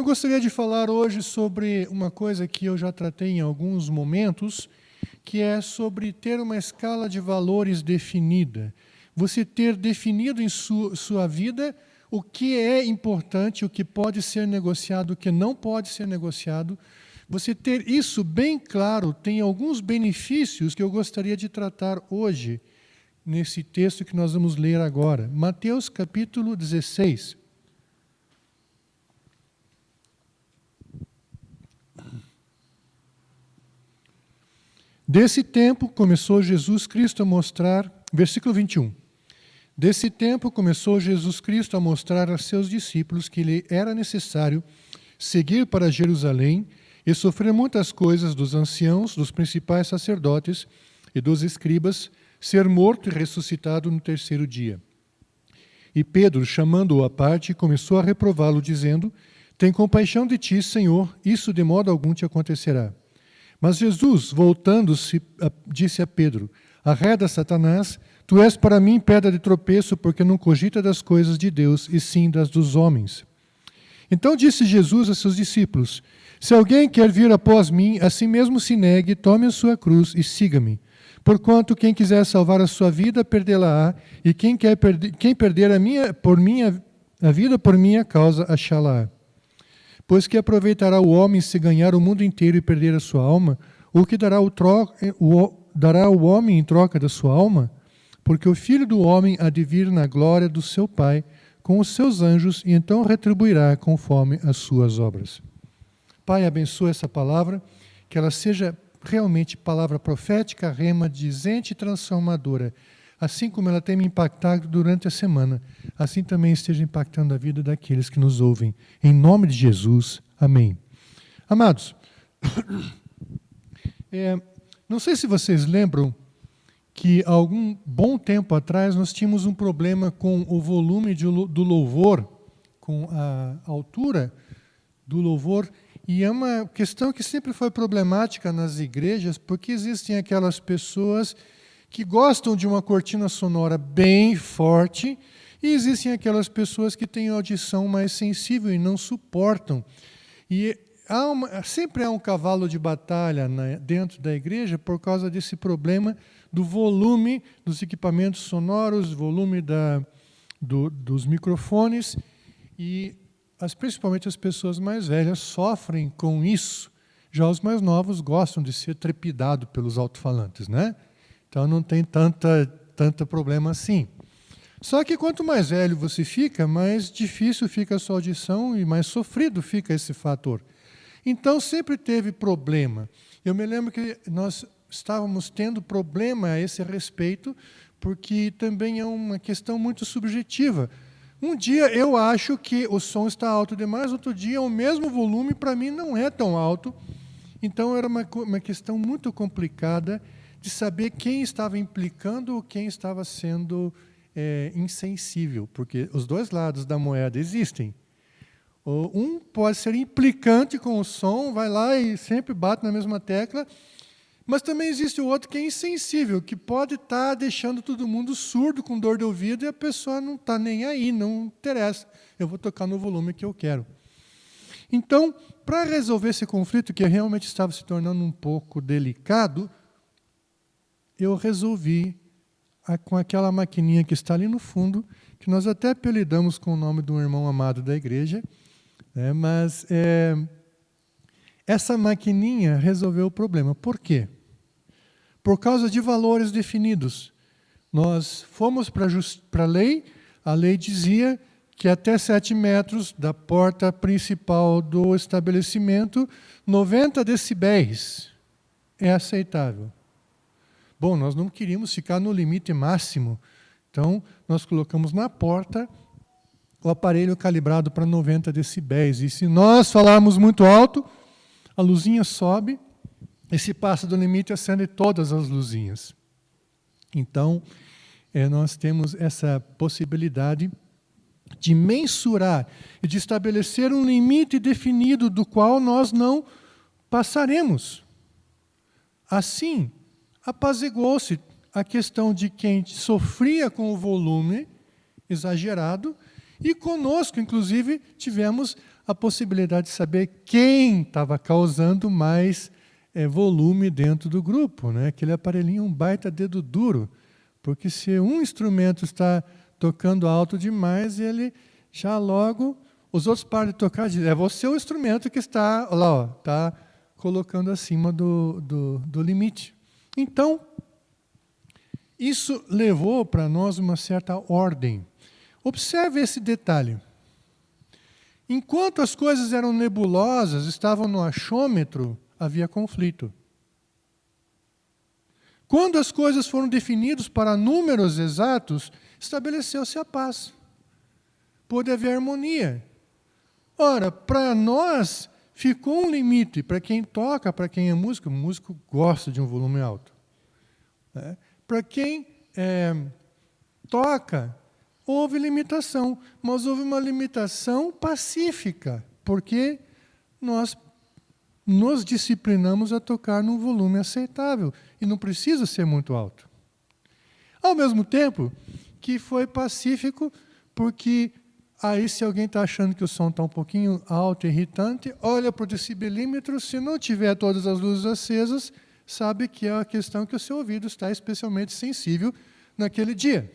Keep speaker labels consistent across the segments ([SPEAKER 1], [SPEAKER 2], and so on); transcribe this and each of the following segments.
[SPEAKER 1] gostaria de falar hoje sobre uma coisa que eu já tratei em alguns momentos, que é sobre ter uma escala de valores definida. Você ter definido em sua vida o que é importante, o que pode ser negociado, o que não pode ser negociado. Você ter isso bem claro tem alguns benefícios que eu gostaria de tratar hoje, nesse texto que nós vamos ler agora. Mateus capítulo 16. Desse tempo começou Jesus Cristo a mostrar, versículo 21. Desse tempo começou Jesus Cristo a mostrar a seus discípulos que lhe era necessário seguir para Jerusalém e sofrer muitas coisas dos anciãos, dos principais sacerdotes e dos escribas, ser morto e ressuscitado no terceiro dia. E Pedro, chamando-o à parte, começou a reprová-lo, dizendo: Tem compaixão de ti, Senhor, isso de modo algum te acontecerá. Mas Jesus, voltando-se, disse a Pedro: Arreda, Satanás, tu és para mim pedra de tropeço, porque não cogita das coisas de Deus, e sim das dos homens. Então disse Jesus a seus discípulos: Se alguém quer vir após mim, a si mesmo se negue, tome a sua cruz e siga-me. Porquanto quem quiser salvar a sua vida, perdê-la-á, e quem perder a vida por minha causa, achá-la-á. Pois que aproveitará o homem se ganhar o mundo inteiro e perder a sua alma? Ou que dará o homem em troca da sua alma? Porque o Filho do Homem há de vir na glória do seu Pai com os seus anjos, e então retribuirá conforme as suas obras. Pai, abençoa essa palavra, que ela seja realmente palavra profética, rema, dizente e transformadora. Assim como ela tem me impactado durante a semana, assim também esteja impactando a vida daqueles que nos ouvem. Em nome de Jesus, amém. Amados, não sei se vocês lembram que há algum bom tempo atrás nós tínhamos um problema com o volume do louvor, com a altura do louvor, e é uma questão que sempre foi problemática nas igrejas, porque existem aquelas pessoas que gostam de uma cortina sonora bem forte, e existem aquelas pessoas que têm audição mais sensível e não suportam. E sempre há um cavalo de batalha dentro da igreja por causa desse problema do volume dos equipamentos sonoros, volume dos microfones, e principalmente as pessoas mais velhas sofrem com isso. Já os mais novos gostam de ser trepidados pelos alto-falantes, né? Então não tem tanto problema assim. Só que quanto mais velho você fica, mais difícil fica a sua audição e mais sofrido fica esse fator. Então sempre teve problema. Eu me lembro que nós estávamos tendo problema a esse respeito, porque também é uma questão muito subjetiva. Um dia eu acho que o som está alto demais, outro dia o mesmo volume para mim não é tão alto. Então era uma questão muito complicada de saber quem estava implicando ou quem estava sendo insensível, porque os dois lados da moeda existem. Um pode ser implicante com o som, vai lá e sempre bate na mesma tecla, mas também existe o outro que é insensível, que pode estar deixando todo mundo surdo, com dor de ouvido, e a pessoa não está nem aí, não interessa. Eu vou tocar no volume que eu quero. Então, para resolver esse conflito, que realmente estava se tornando um pouco delicado, eu resolvi, com aquela maquininha que está ali no fundo, que nós até apelidamos com o nome de um irmão amado da igreja, mas essa maquininha resolveu o problema. Por quê? Por causa de valores definidos. Nós fomos para a lei dizia que até 7 metros da porta principal do estabelecimento, 90 decibéis é aceitável. Bom, nós não queríamos ficar no limite máximo, então nós colocamos na porta o aparelho calibrado para 90 decibéis. E se nós falarmos muito alto, a luzinha sobe, e se passa do limite, acende todas as luzinhas. Então, nós temos essa possibilidade de mensurar e de estabelecer um limite definido do qual nós não passaremos. Assim, apaziguou-se a questão de quem sofria com o volume exagerado, e conosco, inclusive, tivemos a possibilidade de saber quem estava causando mais volume dentro do grupo, né? Aquele aparelhinho é um baita dedo duro, porque se um instrumento está tocando alto demais, ele já logo, os outros param de tocar, dizem, é você o instrumento que está, lá, ó, está colocando acima do limite. Então, isso levou para nós uma certa ordem. Observe esse detalhe. Enquanto as coisas eram nebulosas, estavam no achômetro, havia conflito. Quando as coisas foram definidas para números exatos, estabeleceu-se a paz. Pôde haver harmonia. Ora, para nós, ficou um limite. Para quem toca, para quem é músico, o músico gosta de um volume alto. Né? Para quem toca, houve limitação, mas houve uma limitação pacífica, porque nós nos disciplinamos a tocar num volume aceitável, e não precisa ser muito alto. Ao mesmo tempo que foi pacífico, porque aí se alguém está achando que o som está um pouquinho alto e irritante, olha para o decibelímetro, se não tiver todas as luzes acesas, sabe que é a questão que o seu ouvido está especialmente sensível naquele dia.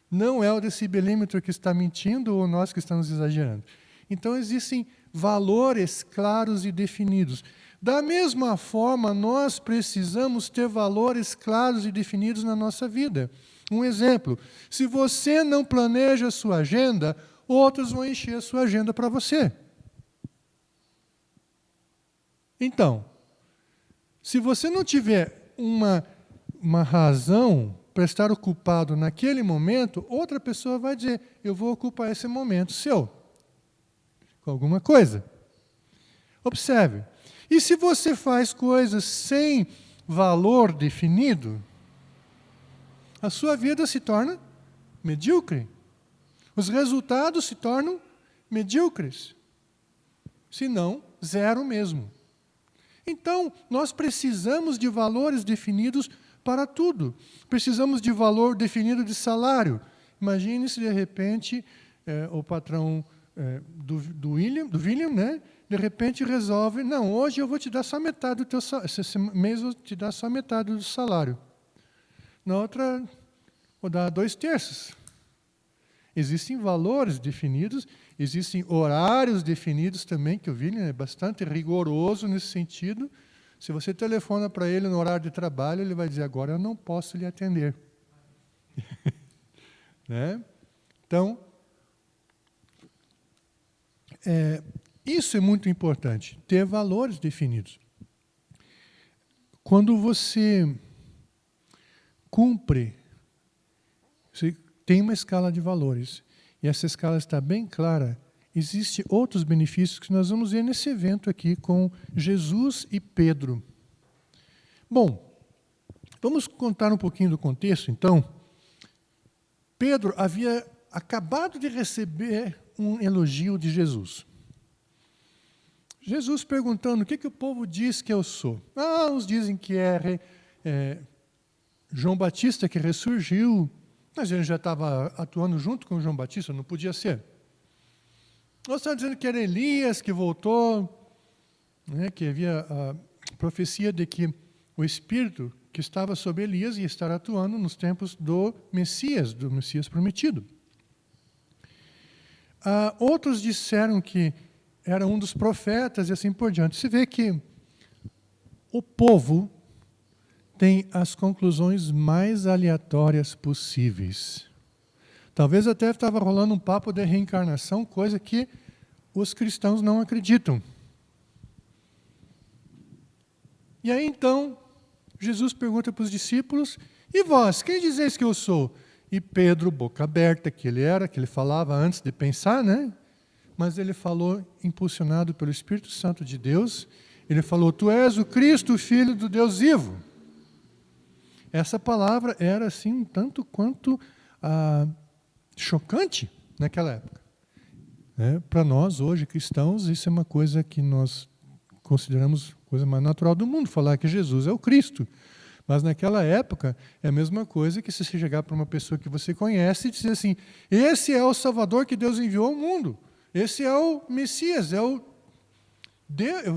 [SPEAKER 1] Não é o decibelímetro que está mentindo ou nós que estamos exagerando. Então, existem valores claros e definidos. Da mesma forma, nós precisamos ter valores claros e definidos na nossa vida. Um exemplo, se você não planeja a sua agenda, outros vão encher a sua agenda para você. Então, se você não tiver uma razão para estar ocupado naquele momento, outra pessoa vai dizer, eu vou ocupar esse momento seu, com alguma coisa. Observe, e se você faz coisas sem valor definido, a sua vida se torna medíocre. Os resultados se tornam medíocres. Se não, zero mesmo. Então, nós precisamos de valores definidos para tudo. Precisamos de valor definido de salário. Imagine se, de repente, o patrão do William, né, de repente resolve, não, hoje eu vou te dar só metade do teu salário, esse mês eu vou te dar só metade do salário. Na outra, vou dar 2/3. Existem valores definidos, existem horários definidos também, que o William é bastante rigoroso nesse sentido. Se você telefona para ele no horário de trabalho, ele vai dizer, agora eu não posso lhe atender. Né? Então, isso é muito importante, ter valores definidos. Quando você cumpre, você tem uma escala de valores, e essa escala está bem clara, existem outros benefícios que nós vamos ver nesse evento aqui com Jesus e Pedro. Bom, vamos contar um pouquinho do contexto, então. Pedro havia acabado de receber um elogio de Jesus. Jesus perguntando, o que o povo diz que eu sou? Uns dizem que é João Batista que ressurgiu, mas ele já estava atuando junto com João Batista, não podia ser. Outros estão dizendo que era Elias que voltou, né, que havia a profecia de que o Espírito que estava sobre Elias ia estar atuando nos tempos do Messias prometido. Outros disseram que era um dos profetas e assim por diante. Você vê que o povo tem as conclusões mais aleatórias possíveis. Talvez até estava rolando um papo de reencarnação, coisa que os cristãos não acreditam. E aí então, Jesus pergunta para os discípulos, e vós, quem dizeis que eu sou? E Pedro, boca aberta que ele falava antes de pensar, né? Mas ele falou, impulsionado pelo Espírito Santo de Deus, ele falou, tu és o Cristo, o Filho do Deus vivo. Essa palavra era assim, um tanto quanto chocante naquela época. Para nós, hoje, cristãos, isso é uma coisa que nós consideramos a coisa mais natural do mundo, falar que Jesus é o Cristo. Mas naquela época, é a mesma coisa que se você chegar para uma pessoa que você conhece e dizer assim, esse é o Salvador que Deus enviou ao mundo. Esse é o Messias, é o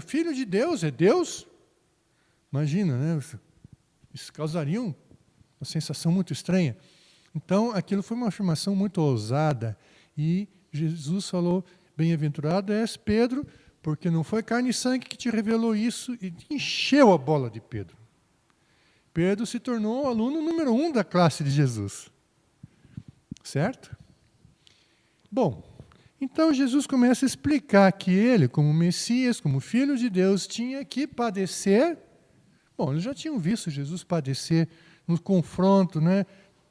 [SPEAKER 1] Filho de Deus, é Deus. Imagina, né? Isso causaria uma sensação muito estranha. Então, aquilo foi uma afirmação muito ousada. E Jesus falou, bem-aventurado és Pedro, porque não foi carne e sangue que te revelou isso, e encheu a bola de Pedro. Pedro se tornou o aluno número 1 da classe de Jesus. Certo? Bom, então Jesus começa a explicar que ele, como Messias, como Filho de Deus, tinha que padecer. Bom, eles já tinham visto Jesus padecer no confronto, né,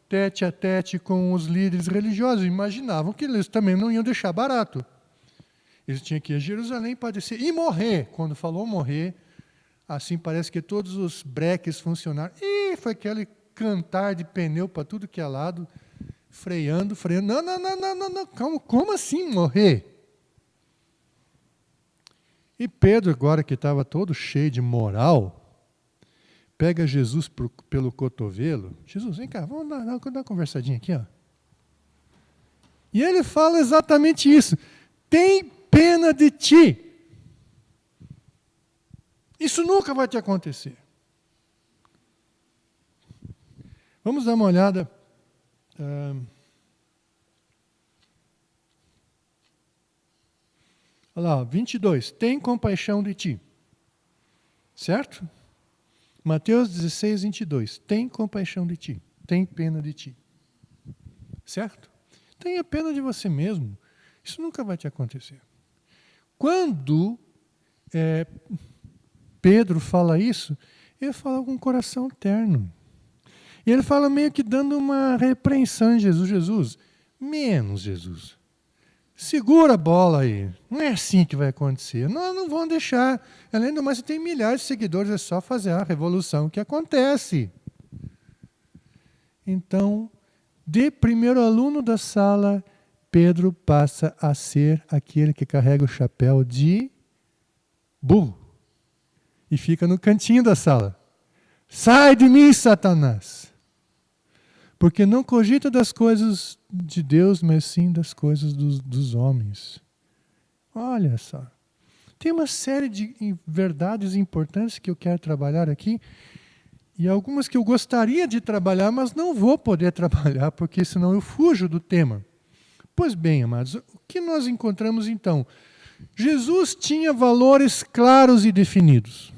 [SPEAKER 1] tete a tete com os líderes religiosos. Imaginavam que eles também não iam deixar barato. Eles tinham que ir a Jerusalém padecer e morrer. Quando falou morrer, assim parece que todos os breques funcionaram. E foi aquele cantar de pneu para tudo que é lado, freando. Não. Como assim morrer? E Pedro, agora que estava todo cheio de moral, pega Jesus pelo cotovelo. Jesus, vem cá, vamos dar uma conversadinha aqui. Ó. E ele fala exatamente isso. Tem pena de ti. Isso nunca vai te acontecer. Vamos dar uma olhada. Olha lá, 22. Tem compaixão de ti. Certo? Mateus 16, 22. Tem compaixão de ti. Tem pena de ti. Certo? Tenha pena de você mesmo. Isso nunca vai te acontecer. Quando Pedro fala isso, ele fala com o coração terno. E ele fala meio que dando uma repreensão em Jesus. Jesus, menos Jesus. Segura a bola aí. Não é assim que vai acontecer. Não vão deixar. Além do mais, você tem milhares de seguidores, é só fazer a revolução que acontece. Então, de primeiro aluno da sala, Pedro passa a ser aquele que carrega o chapéu de burro. E fica no cantinho da sala. Sai de mim, Satanás! Porque não cogita das coisas de Deus, mas sim das coisas dos homens. Olha só. Tem uma série de verdades importantes que eu quero trabalhar aqui, e algumas que eu gostaria de trabalhar, mas não vou poder trabalhar, porque senão eu fujo do tema. Pois bem, amados, o que nós encontramos então? Jesus tinha valores claros e definidos.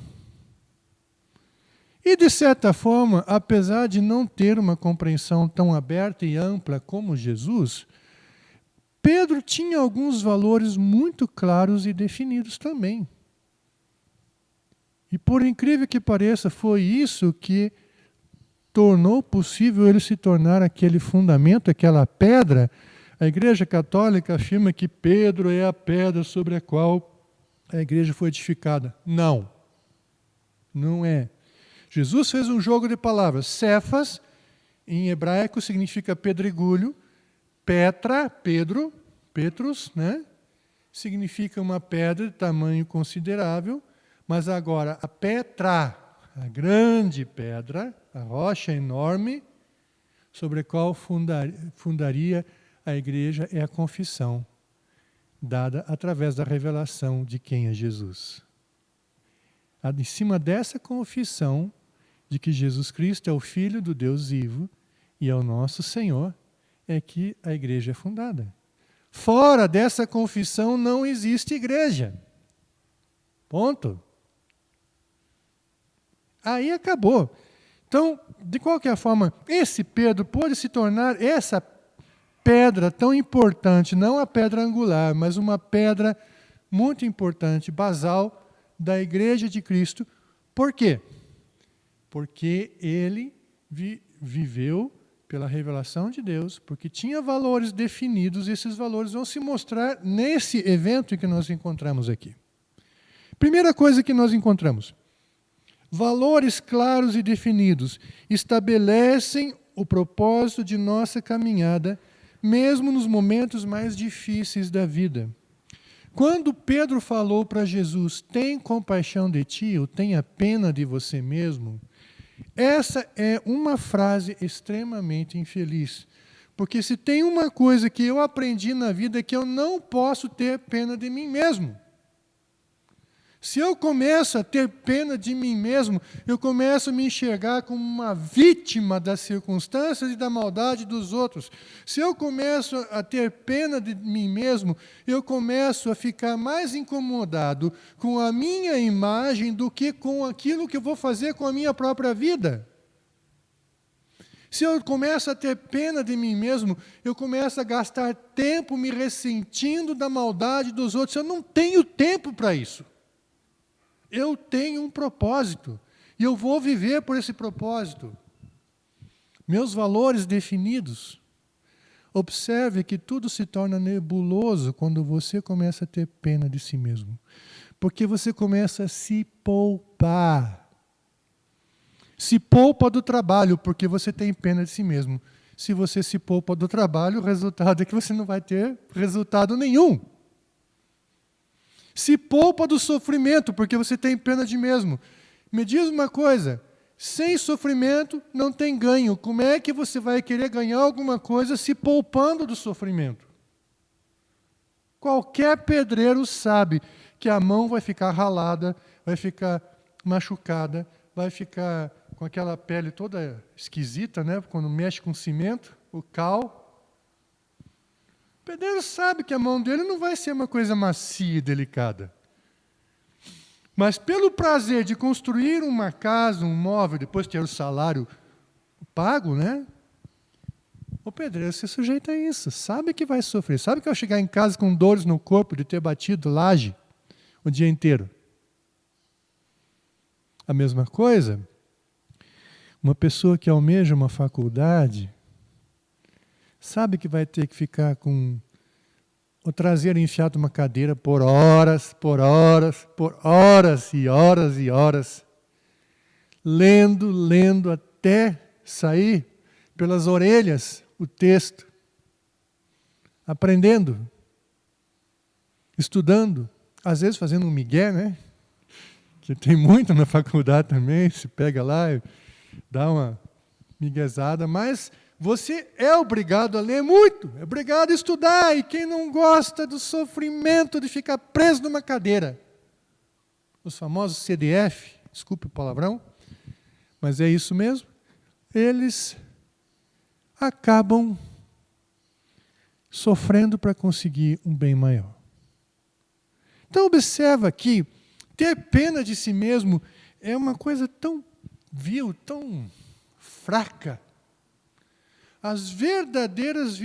[SPEAKER 1] E, de certa forma, apesar de não ter uma compreensão tão aberta e ampla como Jesus, Pedro tinha alguns valores muito claros e definidos também. E, por incrível que pareça, foi isso que tornou possível ele se tornar aquele fundamento, aquela pedra. A Igreja Católica afirma que Pedro é a pedra sobre a qual a igreja foi edificada. Não. Não é. Jesus fez um jogo de palavras. Cefas, em hebraico, significa pedregulho. Petra, Pedro, Petrus, né? Significa uma pedra de tamanho considerável. Mas agora, a Petra, a grande pedra, a rocha enorme, sobre a qual fundaria a igreja, é a confissão, dada através da revelação de quem é Jesus. Em cima dessa confissão, de que Jesus Cristo é o Filho do Deus vivo e é o nosso Senhor, é que a igreja é fundada. Fora dessa confissão não existe igreja. Ponto. Aí acabou. Então, de qualquer forma, esse Pedro pôde se tornar essa pedra tão importante, não a pedra angular, mas uma pedra muito importante, basal da igreja de Cristo. Por quê? Porque ele viveu pela revelação de Deus, porque tinha valores definidos, e esses valores vão se mostrar nesse evento que nós encontramos aqui. Primeira coisa que nós encontramos: valores claros e definidos estabelecem o propósito de nossa caminhada, mesmo nos momentos mais difíceis da vida. Quando Pedro falou para Jesus, tem compaixão de ti, ou tenha pena de você mesmo, essa é uma frase extremamente infeliz, Porque se tem uma coisa que eu aprendi na vida é que eu não posso ter pena de mim mesmo. Se eu começo a ter pena de mim mesmo, eu começo a me enxergar como uma vítima das circunstâncias e da maldade dos outros. Se eu começo a ter pena de mim mesmo, eu começo a ficar mais incomodado com a minha imagem do que com aquilo que eu vou fazer com a minha própria vida. Se eu começo a ter pena de mim mesmo, eu começo a gastar tempo me ressentindo da maldade dos outros. Eu não tenho tempo para isso. Eu tenho um propósito e eu vou viver por esse propósito. Meus valores definidos. Observe que tudo se torna nebuloso quando você começa a ter pena de si mesmo. Porque você começa a se poupar. Se poupa do trabalho porque você tem pena de si mesmo. Se você se poupa do trabalho, o resultado é que você não vai ter resultado nenhum. Se poupa do sofrimento, porque você tem pena de si mesmo. Me diz uma coisa, sem sofrimento não tem ganho. Como é que você vai querer ganhar alguma coisa se poupando do sofrimento? Qualquer pedreiro sabe que a mão vai ficar ralada, vai ficar machucada, vai ficar com aquela pele toda esquisita, né? Quando mexe com cimento, o cal. O pedreiro sabe que a mão dele não vai ser uma coisa macia e delicada. Mas pelo prazer de construir uma casa, um móvel, depois ter o salário pago, né? O pedreiro se sujeita a isso, sabe que vai sofrer, sabe que vai chegar em casa com dores no corpo de ter batido laje o dia inteiro. A mesma coisa, uma pessoa que almeja uma faculdade, sabe que vai ter que ficar com o traseiro enfiado numa cadeira por horas e horas e horas, lendo até sair pelas orelhas o texto, aprendendo, estudando, às vezes fazendo um migué, né? Que tem muito na faculdade também, se pega lá e dá uma miguezada, mas você é obrigado a ler muito, é obrigado a estudar, e quem não gosta do sofrimento de ficar preso numa cadeira, os famosos CDF, desculpe o palavrão, mas é isso mesmo, eles acabam sofrendo para conseguir um bem maior. Então observa aqui, ter pena de si mesmo é uma coisa tão vil, tão fraca. Os verdadeiros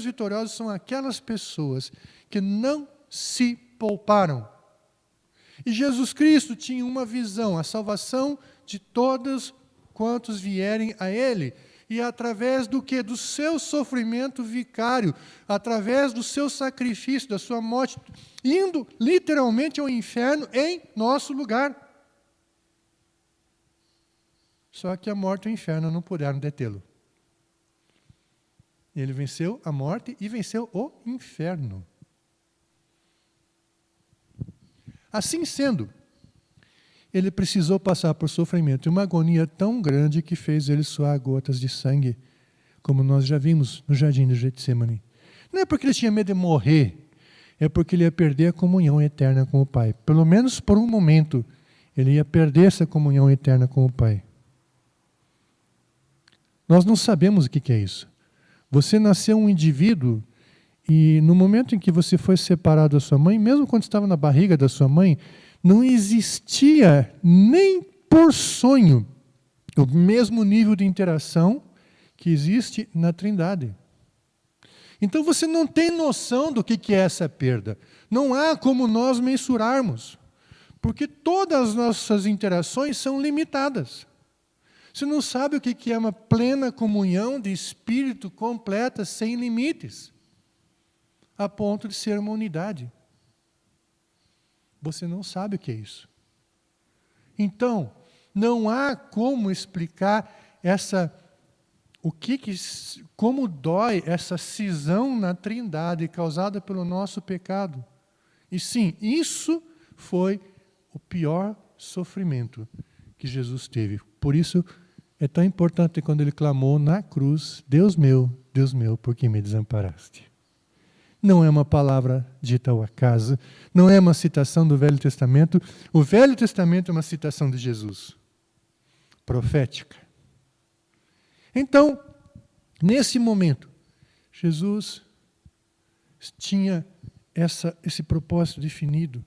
[SPEAKER 1] vitoriosos são aquelas pessoas que não se pouparam. E Jesus Cristo tinha uma visão, a salvação de todos quantos vierem a Ele. E através do quê? Do seu sofrimento vicário, através do seu sacrifício, da sua morte, indo literalmente ao inferno em nosso lugar. Só que a morte e o inferno não puderam detê-lo. Ele venceu a morte e venceu o inferno. Assim sendo, ele precisou passar por sofrimento e uma agonia tão grande que fez ele suar gotas de sangue, como nós já vimos no jardim de Getsemane. Não é porque ele tinha medo de morrer, é porque ele ia perder a comunhão eterna com o Pai. Pelo menos por um momento, ele ia perder essa comunhão eterna com o Pai. Nós não sabemos o que é isso. Você nasceu um indivíduo e no momento em que você foi separado da sua mãe, mesmo quando estava na barriga da sua mãe, não existia nem por sonho o mesmo nível de interação que existe na Trindade. Então você não tem noção do que é essa perda. Não há como nós mensurarmos, porque todas as nossas interações são limitadas. Você não sabe o que é uma plena comunhão de espírito completa, sem limites, a ponto de ser uma unidade. Você não sabe o que é isso. Então, não há como explicar como dói essa cisão na Trindade causada pelo nosso pecado. E sim, isso foi o pior sofrimento que Jesus teve. Por isso é tão importante quando ele clamou na cruz, Deus meu, Deus meu, por que me desamparaste? Não é uma palavra dita ao acaso, não é uma citação do Velho Testamento. O Velho Testamento é uma citação de Jesus, profética. Então, nesse momento, Jesus tinha esse propósito definido.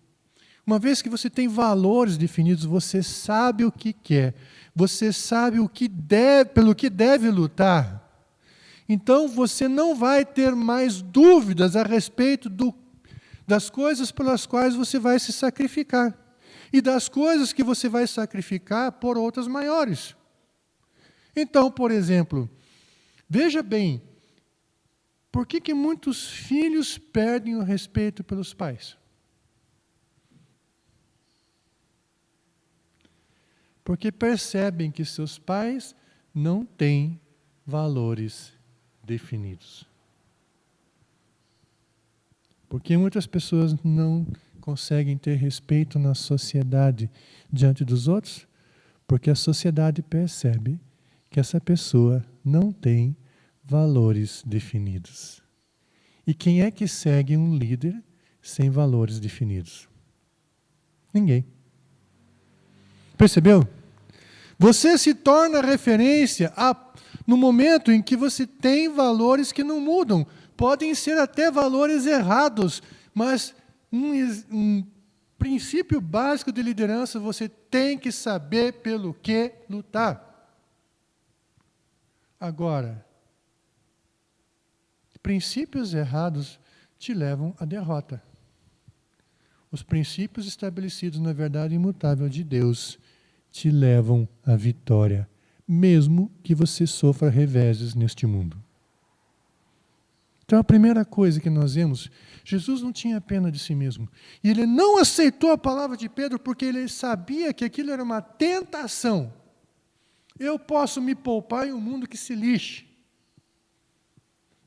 [SPEAKER 1] Uma vez que você tem valores definidos, você sabe o que quer, você sabe pelo que deve lutar. Então você não vai ter mais dúvidas a respeito das coisas pelas quais você vai se sacrificar e das coisas que você vai sacrificar por outras maiores. Então, por exemplo, veja bem, por que muitos filhos perdem o respeito pelos pais? Porque percebem que seus pais não têm valores definidos. Porque muitas pessoas não conseguem ter respeito na sociedade diante dos outros, porque a sociedade percebe que essa pessoa não tem valores definidos. E quem é que segue um líder sem valores definidos? Ninguém. Percebeu? Você se torna referência no momento em que você tem valores que não mudam. Podem ser até valores errados, mas um princípio básico de liderança, você tem que saber pelo que lutar. Agora, princípios errados te levam à derrota. Os princípios estabelecidos na verdade imutável de Deus te levam à vitória, mesmo que você sofra reveses neste mundo. Então a primeira coisa que nós vemos, Jesus não tinha pena de si mesmo. E ele não aceitou a palavra de Pedro porque ele sabia que aquilo era uma tentação. Eu posso me poupar em um mundo que se lixe.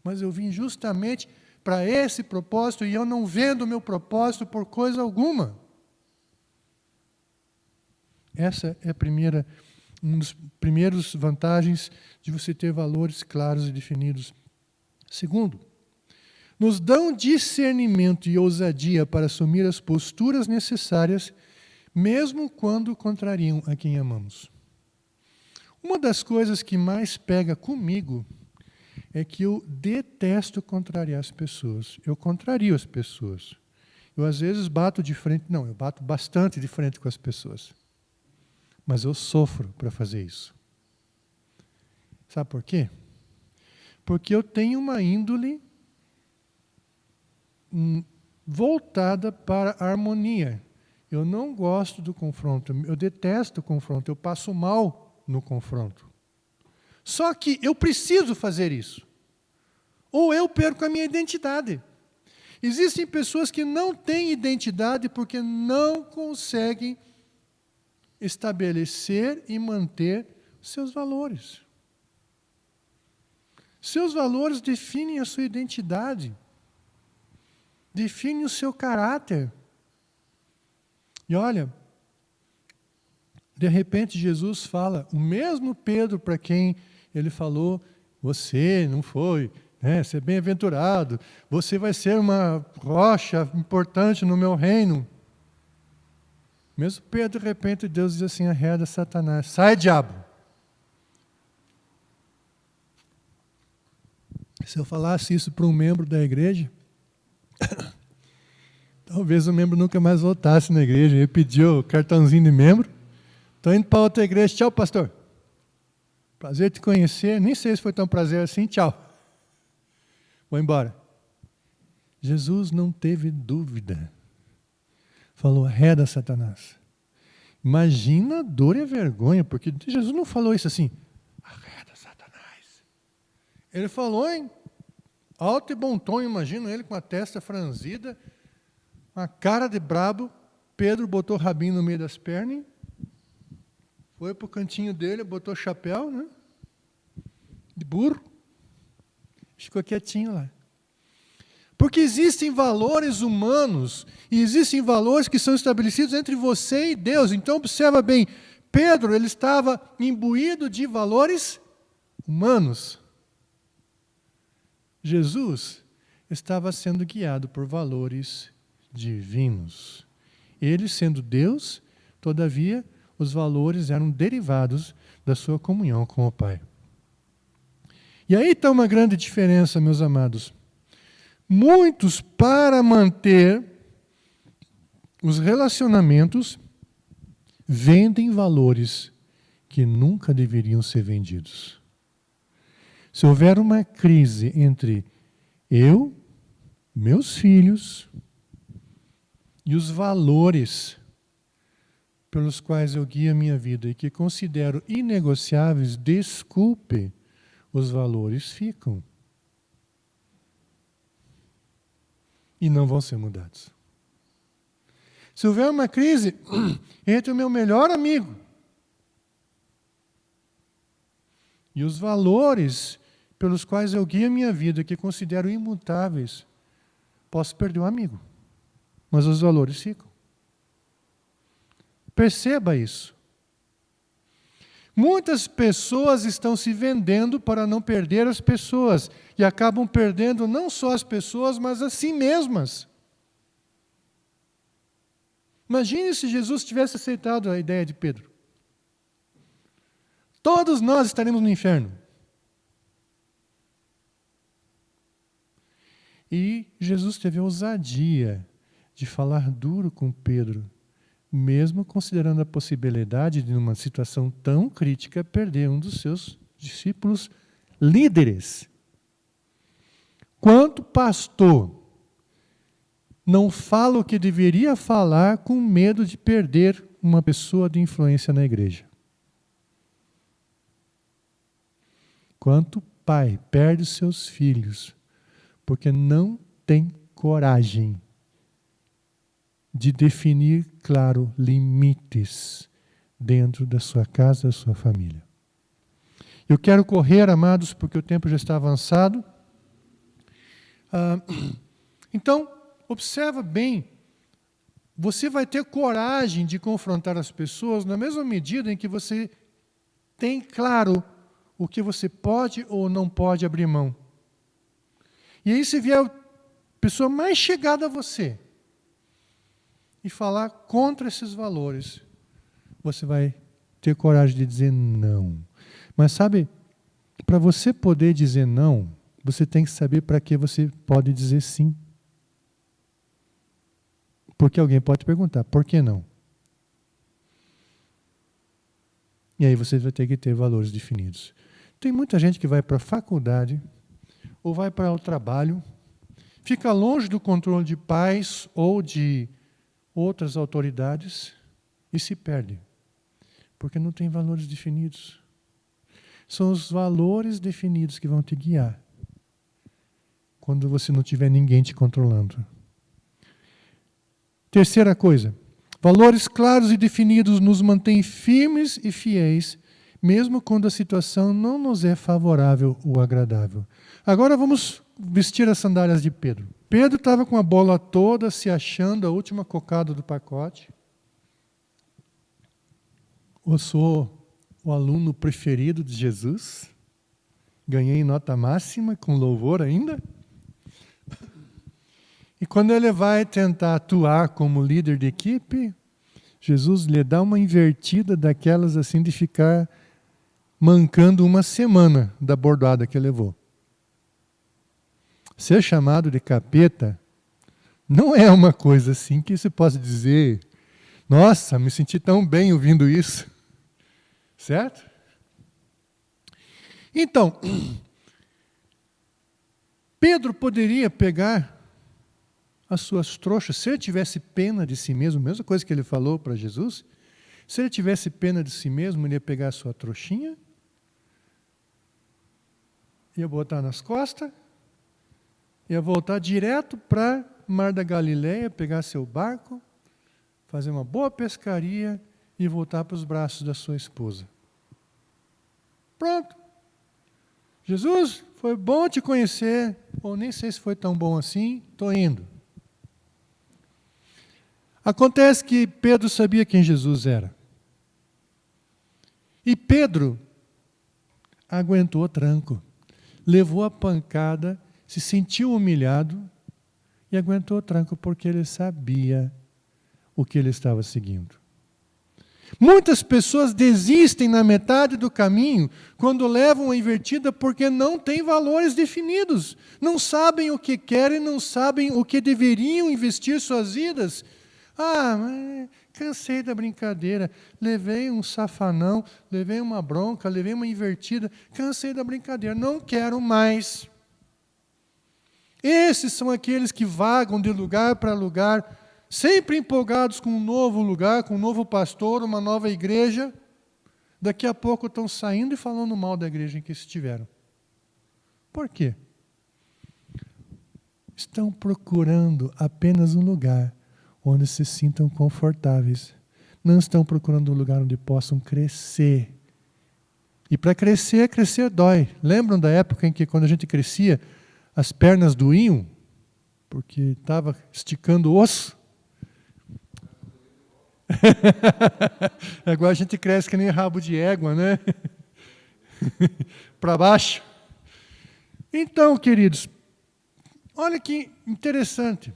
[SPEAKER 1] Mas eu vim justamente para esse propósito e eu não vendo o meu propósito por coisa alguma. Essa é uma das primeiras vantagens de você ter valores claros e definidos. Segundo, nos dão discernimento e ousadia para assumir as posturas necessárias, mesmo quando contrariam a quem amamos. Uma das coisas que mais pega comigo é que eu detesto contrariar as pessoas. Eu contrario as pessoas. Eu às vezes bato de frente, eu bato bastante de frente com as pessoas. Mas eu sofro para fazer isso. Sabe por quê? Porque eu tenho uma índole voltada para a harmonia. Eu não gosto do confronto, eu detesto o confronto, eu passo mal no confronto. Só que eu preciso fazer isso. Ou eu perco a minha identidade. Existem pessoas que não têm identidade porque não conseguem estabelecer e manter seus valores. Seus valores definem a sua identidade, definem o seu caráter. E olha, de repente Jesus fala, o mesmo Pedro para quem ele falou, você não foi, você é bem-aventurado, você vai ser uma rocha importante no meu reino. Mesmo Pedro, de repente, Deus diz assim, arreda Satanás, sai diabo. Se eu falasse isso para um membro da igreja, talvez o membro nunca mais voltasse na igreja. Ele pediu o cartãozinho de membro, estou indo para outra igreja, tchau pastor. Prazer te conhecer, nem sei se foi tão prazer assim, tchau. Vou embora. Jesus não teve dúvida. Falou, arreda Satanás. Imagina a dor e a vergonha, porque Jesus não falou isso assim, arreda Satanás. Ele falou em alto e bom tom, imagino ele com a testa franzida, uma cara de brabo. Pedro botou o rabinho no meio das pernas, foi para o cantinho dele, botou o chapéu, de burro, ficou quietinho lá. Porque existem valores humanos e existem valores que são estabelecidos entre você e Deus. Então, observa bem, Pedro ele estava imbuído de valores humanos. Jesus estava sendo guiado por valores divinos. Ele, sendo Deus, todavia, os valores eram derivados da sua comunhão com o Pai. E aí está uma grande diferença, meus amados. Muitos, para manter os relacionamentos, vendem valores que nunca deveriam ser vendidos. Se houver uma crise entre eu, meus filhos e os valores pelos quais eu guio a minha vida e que considero inegociáveis, desculpe, os valores ficam. E não vão ser mudados. Se houver uma crise entre o meu melhor amigo e os valores pelos quais eu guio a minha vida, que considero imutáveis, posso perder um amigo, mas os valores ficam. Perceba isso. Muitas pessoas estão se vendendo para não perder as pessoas e acabam perdendo não só as pessoas, mas a si mesmas. Imagine se Jesus tivesse aceitado a ideia de Pedro. Todos nós estaremos no inferno. E Jesus teve a ousadia de falar duro com Pedro, mesmo considerando a possibilidade de, numa situação tão crítica, perder um dos seus discípulos líderes. Quanto pastor não fala o que deveria falar com medo de perder uma pessoa de influência na igreja? Quanto pai perde os seus filhos porque não tem coragem de definir, claro, limites dentro da sua casa, da sua família. Eu quero correr, amados, porque o tempo já está avançado. Então, observa bem, você vai ter coragem de confrontar as pessoas na mesma medida em que você tem claro o que você pode ou não pode abrir mão. E aí, se vier a pessoa mais chegada a você e falar contra esses valores, você vai ter coragem de dizer não. Mas sabe, para você poder dizer não, você tem que saber para que você pode dizer sim. Porque alguém pode perguntar, por que não? E aí você vai ter que ter valores definidos. Tem muita gente que vai para a faculdade ou vai para o trabalho, fica longe do controle de pais ou de outras autoridades e se perde, porque não tem valores definidos. São os valores definidos que vão te guiar quando você não tiver ninguém te controlando. Terceira coisa, valores claros e definidos nos mantêm firmes e fiéis, mesmo quando a situação não nos é favorável ou agradável. Agora vamos vestir as sandálias de Pedro. Pedro estava com a bola toda, se achando a última cocada do pacote. Eu sou o aluno preferido de Jesus. Ganhei nota máxima, com louvor ainda. E quando ele vai tentar atuar como líder de equipe, Jesus lhe dá uma invertida daquelas assim de ficar mancando uma semana da bordada que levou. Ser chamado de capeta não é uma coisa assim que se possa dizer, nossa, me senti tão bem ouvindo isso. Certo? Então, Pedro poderia pegar as suas trouxas, se ele tivesse pena de si mesmo, mesma coisa que ele falou para Jesus, se ele tivesse pena de si mesmo, ele ia pegar a sua trouxinha, ia botar nas costas, ia voltar direto para Mar da Galileia, pegar seu barco, fazer uma boa pescaria e voltar para os braços da sua esposa. Pronto. Jesus, foi bom te conhecer, ou nem sei se foi tão bom assim, estou indo. Acontece que Pedro sabia quem Jesus era. E Pedro aguentou tranco, levou a pancada se sentiu humilhado e aguentou o tranco porque ele sabia o que ele estava seguindo. Muitas pessoas desistem na metade do caminho quando levam a invertida porque não têm valores definidos. Não sabem o que querem, não sabem o que deveriam investir suas vidas. Mas cansei da brincadeira, levei um safanão, levei uma bronca, levei uma invertida, cansei da brincadeira, não quero mais. Esses são aqueles que vagam de lugar para lugar, sempre empolgados com um novo lugar, com um novo pastor, uma nova igreja. Daqui a pouco estão saindo e falando mal da igreja em que estiveram. Por quê? Estão procurando apenas um lugar onde se sintam confortáveis. Não estão procurando um lugar onde possam crescer. E para crescer, crescer dói. Lembram da época em que quando a gente crescia, as pernas doíam? Porque estava esticando o osso? Agora a gente cresce que nem rabo de égua, né? Para baixo. Então, queridos, olha que interessante.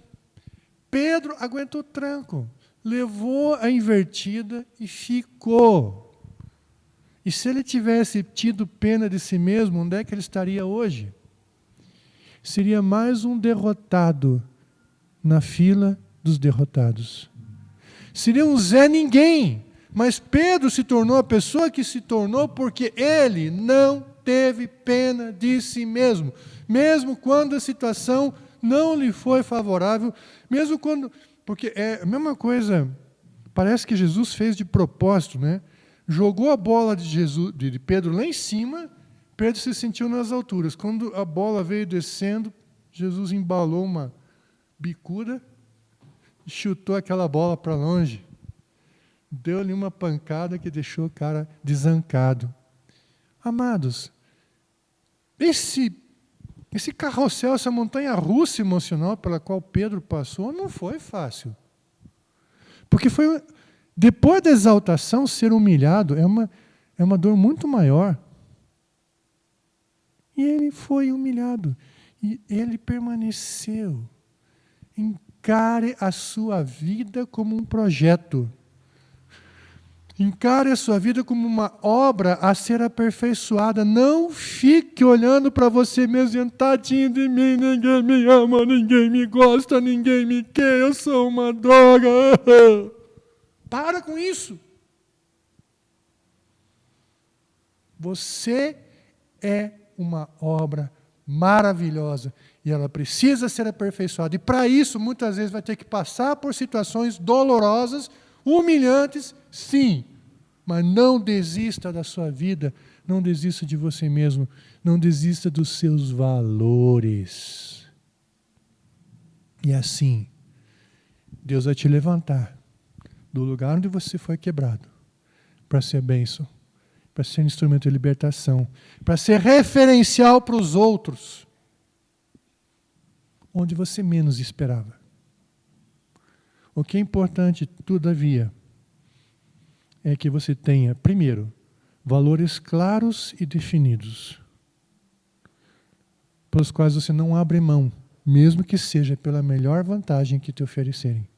[SPEAKER 1] Pedro aguentou o tranco, levou a invertida e ficou. E se ele tivesse tido pena de si mesmo, onde é que ele estaria hoje? Seria mais um derrotado na fila dos derrotados. Seria um Zé Ninguém. Mas Pedro se tornou a pessoa que se tornou porque ele não teve pena de si mesmo. Mesmo quando a situação não lhe foi favorável, mesmo quando... Porque é a mesma coisa, parece que Jesus fez de propósito, né? Jogou a bola de Pedro lá em cima, Pedro se sentiu nas alturas. Quando a bola veio descendo, Jesus embalou uma bicuda, chutou aquela bola para longe, deu-lhe uma pancada que deixou o cara desancado. Amados, esse carrossel, essa montanha-russa emocional pela qual Pedro passou, não foi fácil. Porque foi, depois da exaltação, ser humilhado é uma dor muito maior. E ele foi humilhado. E ele permaneceu. Encare a sua vida como um projeto. Encare a sua vida como uma obra a ser aperfeiçoada. Não fique olhando para você mesmo dizendo, tadinho de mim, ninguém me ama, ninguém me gosta, ninguém me quer, eu sou uma droga. Para com isso. Você é uma obra maravilhosa e ela precisa ser aperfeiçoada. E para isso, muitas vezes, vai ter que passar por situações dolorosas, humilhantes, sim. Mas não desista da sua vida, não desista de você mesmo, não desista dos seus valores. E assim, Deus vai te levantar do lugar onde você foi quebrado, para ser bênção, para ser instrumento de libertação, para ser referencial para os outros, onde você menos esperava. O que é importante, todavia, é que você tenha, primeiro, valores claros e definidos, pelos quais você não abre mão, mesmo que seja pela melhor vantagem que te oferecerem.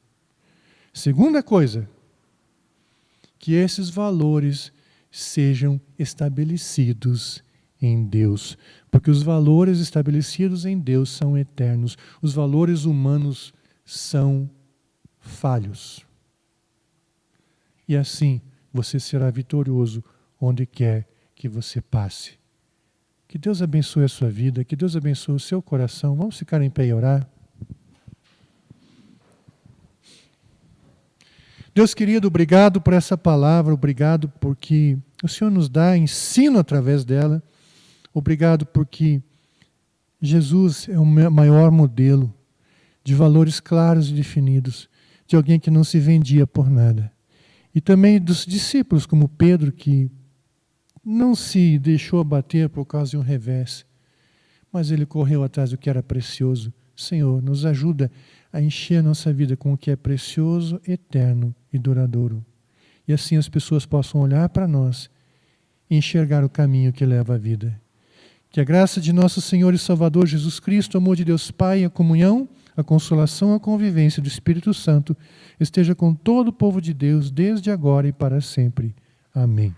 [SPEAKER 1] Segunda coisa, que esses valores sejam estabelecidos em Deus, porque os valores estabelecidos em Deus são eternos, os valores humanos são falhos. E assim, você será vitorioso onde quer que você passe. Que Deus abençoe a sua vida, que Deus abençoe o seu coração. Vamos ficar em pé e orar? Deus querido, obrigado por essa palavra, obrigado porque o Senhor nos dá ensino através dela. Obrigado porque Jesus é o maior modelo de valores claros e definidos, de alguém que não se vendia por nada. E também dos discípulos, como Pedro, que não se deixou abater por causa de um revés, mas ele correu atrás do que era precioso. Senhor, nos ajuda a encher a nossa vida com o que é precioso, eterno e duradouro. E assim as pessoas possam olhar para nós e enxergar o caminho que leva à vida. Que a graça de nosso Senhor e Salvador Jesus Cristo, o amor de Deus Pai, a comunhão, a consolação, a convivência do Espírito Santo esteja com todo o povo de Deus, desde agora e para sempre. Amém.